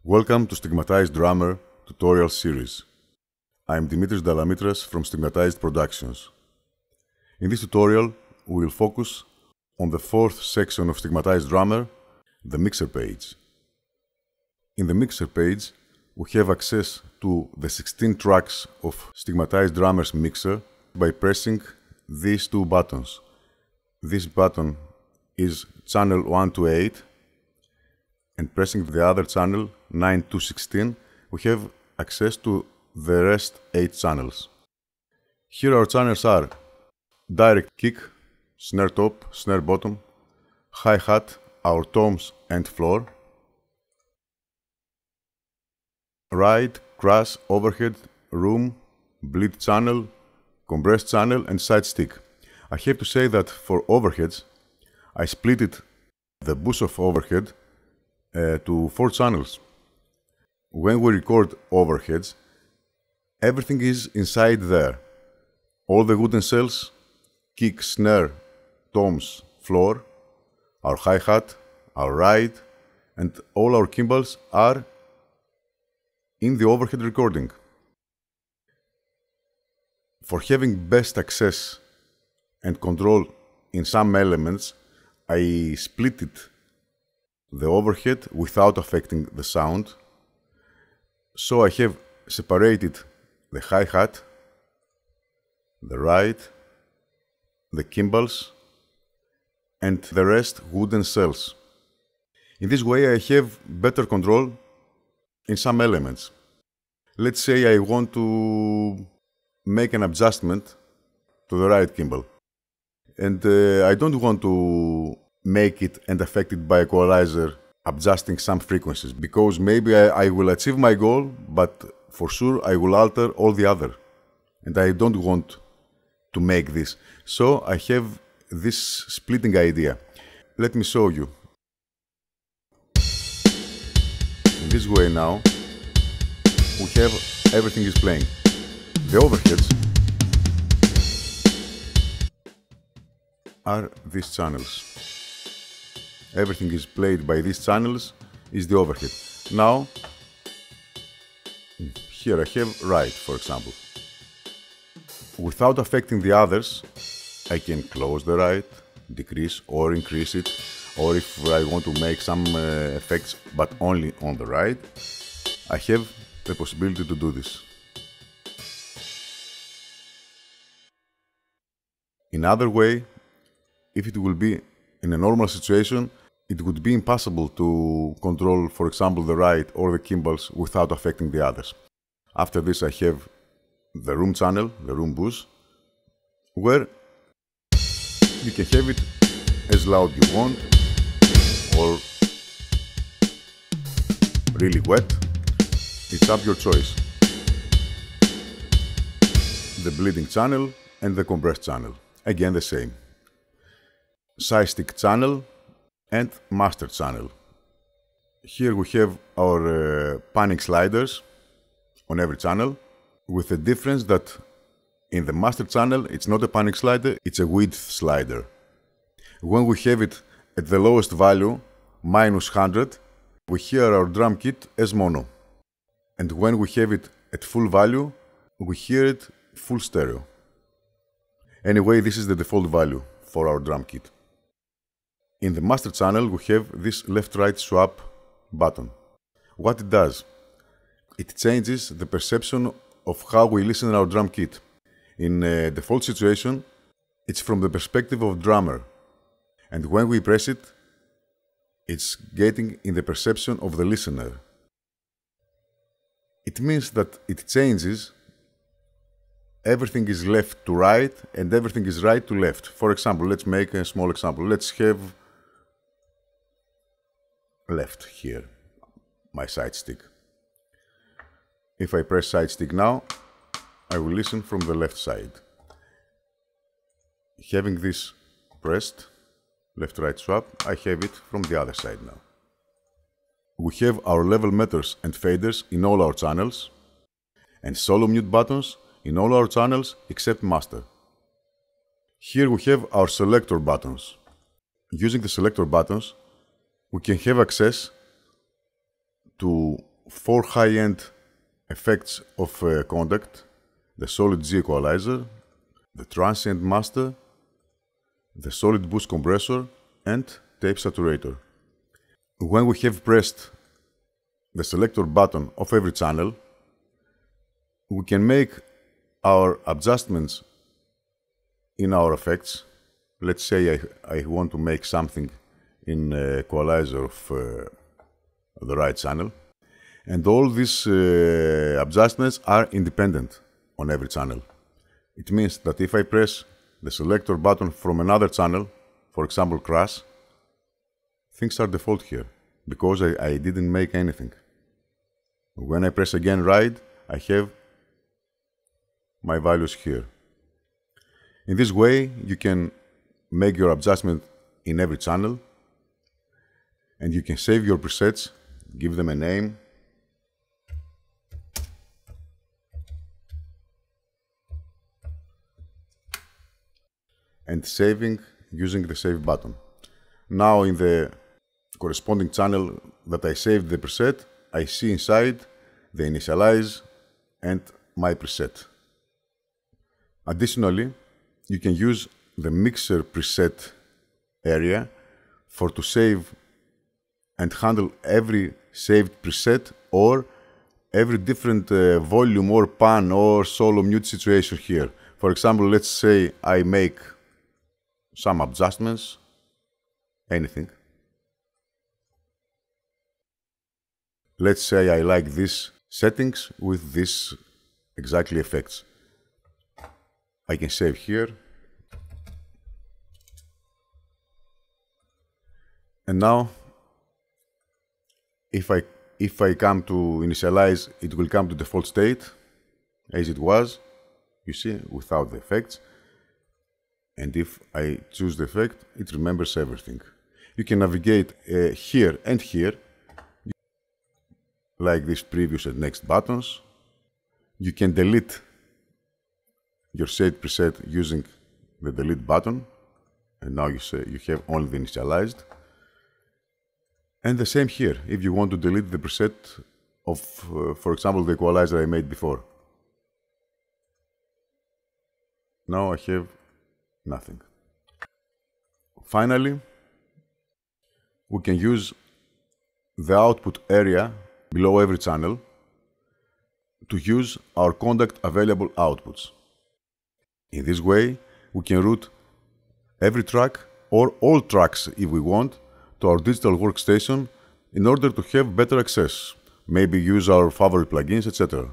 Welcome to Stigmatized Drummer tutorial series. I'm Dimitris Dalamitras from Stigmatized Productions. In this tutorial, we will focus on the fourth section of Stigmatized Drummer, the mixer page. In the mixer page, we have access to the 16 tracks of Stigmatized Drummer's mixer by pressing these two buttons. This button is channel 1 to 8, and pressing the other channel 9 to 16, we have access to the rest 8 channels. Here our channels are direct kick, snare top, snare bottom, hi-hat, our toms and floor, ride, crash, overhead, room, bleed channel, compressed channel and side stick. I have to say that for overheads, I splitted the bus of overhead to 4 channels. When we record overheads, everything is inside there. All the wooden cells, kick, snare, toms, floor, our hi-hat, our ride, and all our cymbals are in the overhead recording. For having best access and control in some elements, I split it the overhead without affecting the sound. So I have separated the hi-hat, the ride, the cymbals, and the rest wooden cells. In this way I have better control in some elements. Let's say I want to make an adjustment to the right cymbal, and I don't want to make it and affect it by equalizer adjusting some frequencies, because maybe I will achieve my goal, but for sure I will alter all the other, and I don't want to make this. So I have this splitting idea. Let me show you. In this way now, we have everything is playing. The overheads are these channels. Everything is played by these channels is the overhead. Now, here I have ride, for example. Without affecting the others, I can close the ride, decrease or increase it, or if I want to make some effects but only on the ride, I have the possibility to do this. In other way, if it will be in a normal situation, it would be impossible to control, for example, the ride or the cymbals without affecting the others. After this, I have the room channel, the room bus, where you can have it as loud you want or really wet. It's up your choice. The bleeding channel and the compressed channel, again the same. Side stick channel and master channel. Here we have our panning sliders on every channel, with the difference that in the master channel it's not a panning slider, it's a width slider. When we have it at the lowest value, -100, we hear our drum kit as mono. And when we have it at full value, we hear it full stereo. Anyway, this is the default value for our drum kit. In the master channel, we have this left-right swap button. What it does? It changes the perception of how we listen to our drum kit. In a default situation, it's from the perspective of drummer. And when we press it, it's getting in the perception of the listener. It means that it changes. Everything is left to right and everything is right to left. For example, let's make a small example. Let's have left here, my side stick. If I press side stick now, I will listen from the left side. Having this pressed, left-right swap, I have it from the other side now. We have our level meters and faders in all our channels, and solo mute buttons in all our channels except master. Here we have our selector buttons. Using the selector buttons, we can have access to 4 high-end effects of contact: the solid G equalizer, the transient master, the solid boost compressor, and tape saturator. When we have pressed the selector button of every channel, we can make our adjustments in our effects. Let's say I want to make something in equalizer of the right channel, and all these adjustments are independent on every channel. It means that if I press the selector button from another channel, for example crash, things are default here because I didn't make anything. When I press again right, I have my values here. In this way, you can make your adjustment in every channel, and you can save your presets, give them a name, and saving using the save button. Now in the corresponding channel that I saved the preset, I see inside the initialize and my preset. Additionally, you can use the mixer preset area to save and handle every saved preset or every different volume or pan or solo mute situation here. For example, let's say I make some adjustments, anything. Let's say I like these settings with these exactly effects. I can save here. And now, if I come to initialize, it will come to default state as it was, you see, without the effects. And if I choose the effect, it remembers everything. You can navigate here and here, like these previous and next buttons. You can delete your saved preset using the delete button, and now you have only the initialized. And the same here, if you want to delete the preset of, for example, the equalizer I made before. Now I have nothing. Finally, we can use the output area below every channel to use our contact available outputs. In this way, we can route every track or all tracks if we want to our digital workstation in order to have better access. Maybe use our favorite plugins, etc.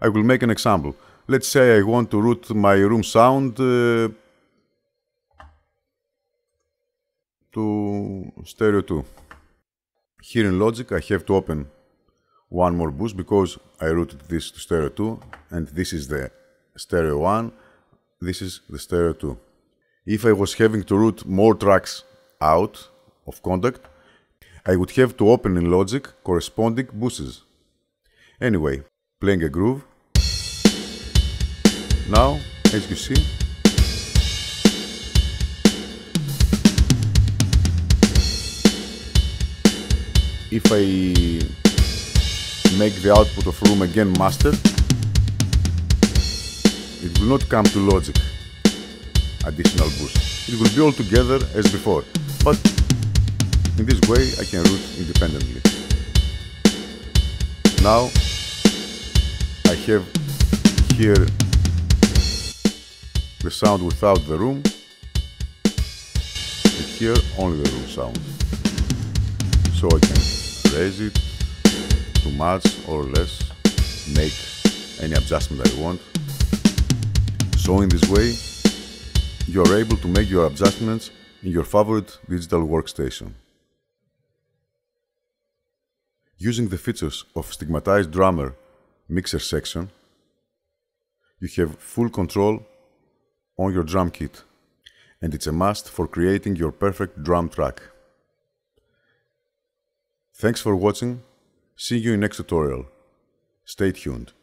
I will make an example. Let's say I want to route my room sound to stereo 2. Here in Logic I have to open one more boost because I routed this to stereo 2, and this is the stereo 1, this is the stereo 2. If I was having to route more tracks out of contact, I would have to open in Logic corresponding boosts. Anyway, playing a groove. Now, as you see, if I make the output of room again master, it will not come to Logic additional boost. It will be all together as before, but in this way I can route independently. Now I have here the sound without the room, and here only the room sound. So I can raise it too much or less, make any adjustment I want. So in this way, you are able to make your adjustments in your favorite digital workstation. Using the features of Stigmatized Drummer mixer section, you have full control on your drum kit, and it's a must for creating your perfect drum track. Thanks for watching. See you in next tutorial. Stay tuned.